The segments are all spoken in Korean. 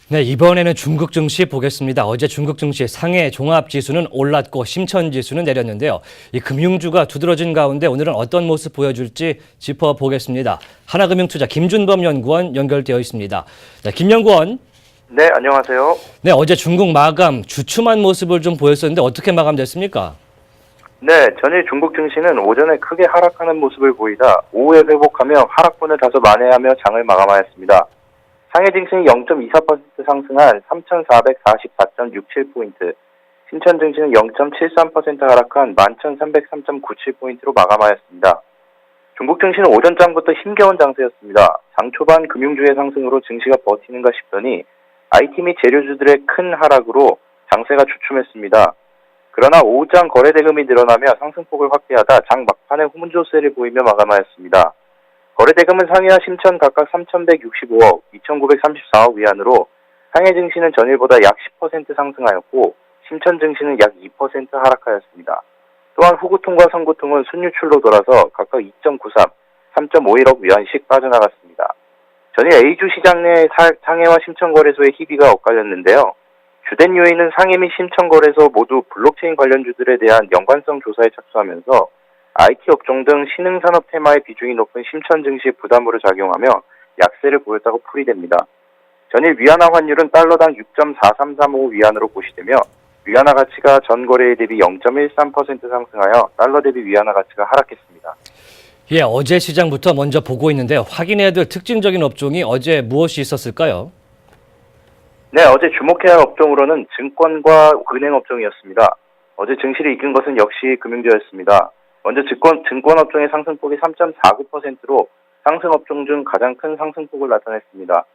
네, 이번에는 중국 증시 보겠습니다. 어제 중국 증시 상해 종합 지수는 올랐고 심천 지수는 내렸는데요. 이 금융주가 두드러진 가운데 오늘은 어떤 모습 보여줄지 짚어보겠습니다. 하나금융투자 김준범 연구원 연결되어 있습니다. 네, 김 연구원. 네, 안녕하세요. 네, 어제 중국 마감 주춤한 모습을 좀 보였었는데 어떻게 마감됐습니까? 네, 전일 중국 증시는 오전에 크게 하락하는 모습을 보이다 오후에 회복하며 하락분을 다소 만회하며 장을 마감하였습니다. 상해 증시는 0.24% 상승한 3,444.67포인트, 신천 증시는 0.73% 하락한 11,303.97포인트로 마감하였습니다. 중국 증시는 오전장부터 힘겨운 장세였습니다. 장 초반 금융주의 상승으로 증시가 버티는가 싶더니 IT 및 재료주들의 큰 하락으로 장세가 주춤했습니다. 그러나 오후장 거래 대금이 늘어나며 상승폭을 확대하다 장 막판에 후문조세를 보이며 마감하였습니다. 거래 대금은 상해와 심천 각각 3,165억, 2,934억 위안으로 상해 증시는 전일보다 약 10% 상승하였고 심천 증시는 약 2% 하락하였습니다. 또한 후구통과 선구통은 순유출로 돌아서 각각 2.93, 3.51억 위안씩 빠져나갔습니다. 전일 A주 시장 내 상해와 심천 거래소의 희비가 엇갈렸는데요. 주된 요인은 상해 및 심천 거래소 모두 블록체인 관련주들에 대한 연관성 조사에 착수하면서 IT 업종 등 신흥산업 테마의 비중이 높은 심천 증시의 부담으로 작용하며 약세를 보였다고 풀이됩니다. 전일 위안화 환율은 달러당 6.4335 위안으로 고시되며 위안화 가치가 전 거래일 대비 0.13% 상승하여 달러 대비 위안화 가치가 하락했습니다. 예, 어제 시장부터 먼저 보고 있는데 확인해야 될 특징적인 업종이 어제 무엇이 있었을까요? 네, 어제 주목해야 할 업종으로는 증권과 은행 업종이었습니다. 어제 증시를 이끈 것은 역시 금융주였습니다. 먼저 증권 업종의 상승폭이 3.49%로 상승 업종 중 가장 큰 상승폭을 나타냈습니다.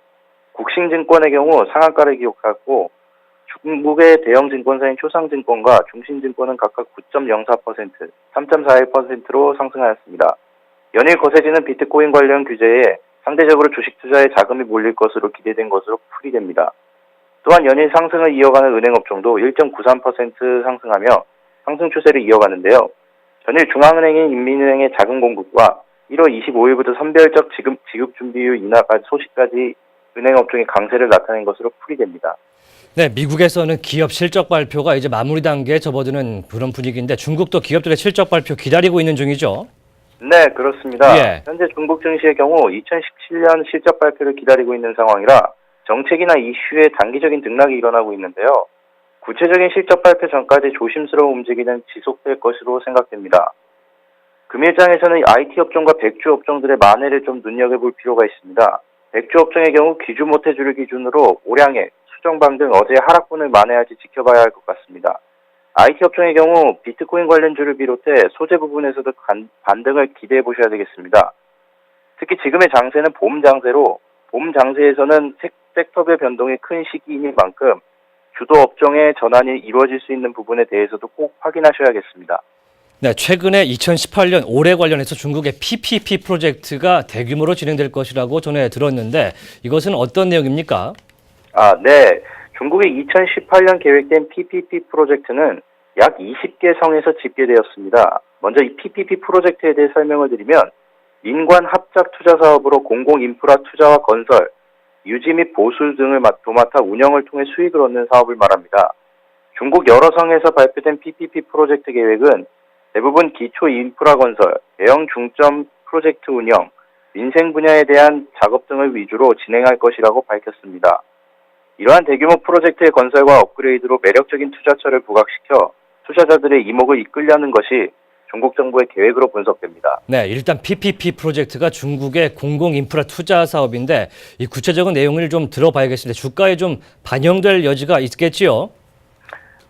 국신증권의 경우 상한가를 기록하고 중국의 대형 증권사인 초상증권과 중신증권은 각각 9.04%, 3.41%로 상승하였습니다. 연일 거세지는 비트코인 관련 규제에 상대적으로 주식 투자에 자금이 몰릴 것으로 기대된 것으로 풀이됩니다. 또한 연일 상승을 이어가는 은행 업종도 1.93% 상승하며 상승 추세를 이어가는데요. 전일 중앙은행인 인민은행의 자금 공급과 1월 25일부터 선별적 지급 준비율 인하까지 소식까지 은행 업종의 강세를 나타낸 것으로 풀이됩니다. 네, 미국에서는 기업 실적 발표가 이제 마무리 단계에 접어드는 그런 분위기인데 중국도 기업들의 실적 발표 기다리고 있는 중이죠? 네, 그렇습니다. 예. 현재 중국 증시의 경우 2017년 실적 발표를 기다리고 있는 상황이라 정책이나 이슈의 단기적인 등락이 일어나고 있는데요. 구체적인 실적 발표 전까지 조심스러운 움직임은 지속될 것으로 생각됩니다. 금일장에서는 IT 업종과 백주 업종들의 만회를 좀 눈여겨볼 필요가 있습니다. 백주 업종의 경우 기주 모태주를 기준으로 오량액, 수정방 등 어제의 하락분을 만회할지 지켜봐야 할 것 같습니다. IT 업종의 경우 비트코인 관련주를 비롯해 소재 부분에서도 반등을 기대해 보셔야 되겠습니다. 특히 지금의 장세는 봄 장세로 봄 장세에서는 섹터별 변동이 큰 시기인 만큼 주도 업종의 전환이 이루어질 수 있는 부분에 대해서도 꼭 확인하셔야겠습니다. 네, 최근에 2018년 올해 관련해서 중국의 PPP 프로젝트가 대규모로 진행될 것이라고 전해 들었는데 이것은 어떤 내용입니까? 네. 중국의 2018년 계획된 PPP 프로젝트는 약 20개 성에서 집계되었습니다. 먼저 이 PPP 프로젝트에 대해 설명을 드리면 민관 합작 투자 사업으로 공공 인프라 투자와 건설, 유지 및 보수 등을 도맡아 운영을 통해 수익을 얻는 사업을 말합니다. 중국 여러 성에서 발표된 PPP 프로젝트 계획은 대부분 기초 인프라 건설, 대형 중점 프로젝트 운영, 민생 분야에 대한 작업 등을 위주로 진행할 것이라고 밝혔습니다. 이러한 대규모 프로젝트의 건설과 업그레이드로 매력적인 투자처를 부각시켜 투자자들의 이목을 이끌려는 것이 중국 정부의 계획으로 분석됩니다. 네, 일단 PPP 프로젝트가 중국의 공공 인프라 투자 사업인데 이 구체적인 내용을 좀 들어봐야겠습니다. 주가에 좀 반영될 여지가 있겠지요?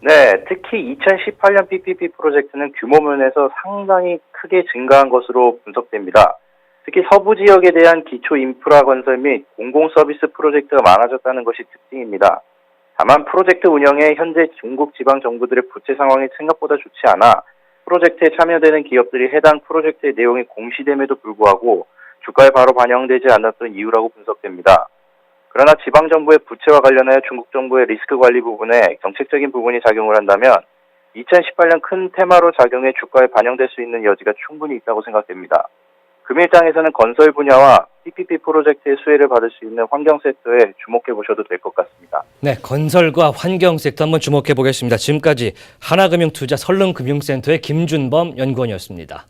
네, 특히 2018년 PPP 프로젝트는 규모 면에서 상당히 크게 증가한 것으로 분석됩니다. 특히 서부 지역에 대한 기초 인프라 건설 및 공공 서비스 프로젝트가 많아졌다는 것이 특징입니다. 다만 프로젝트 운영에 현재 중국 지방 정부들의 부채 상황이 생각보다 좋지 않아 프로젝트에 참여되는 기업들이 해당 프로젝트의 내용이 공시됨에도 불구하고 주가에 바로 반영되지 않았던 이유라고 분석됩니다. 그러나 지방정부의 부채와 관련하여 중국 정부의 리스크 관리 부분에 정책적인 부분이 작용을 한다면 2018년 큰 테마로 작용해 주가에 반영될 수 있는 여지가 충분히 있다고 생각됩니다. 금일장에서는 건설 분야와 PPP 프로젝트의 수혜를 받을 수 있는 환경 섹터에 주목해 보셔도 될 것 같습니다. 네, 건설과 환경 섹터 한번 주목해 보겠습니다. 지금까지 하나금융투자 설릉금융센터의 김준범 연구원이었습니다.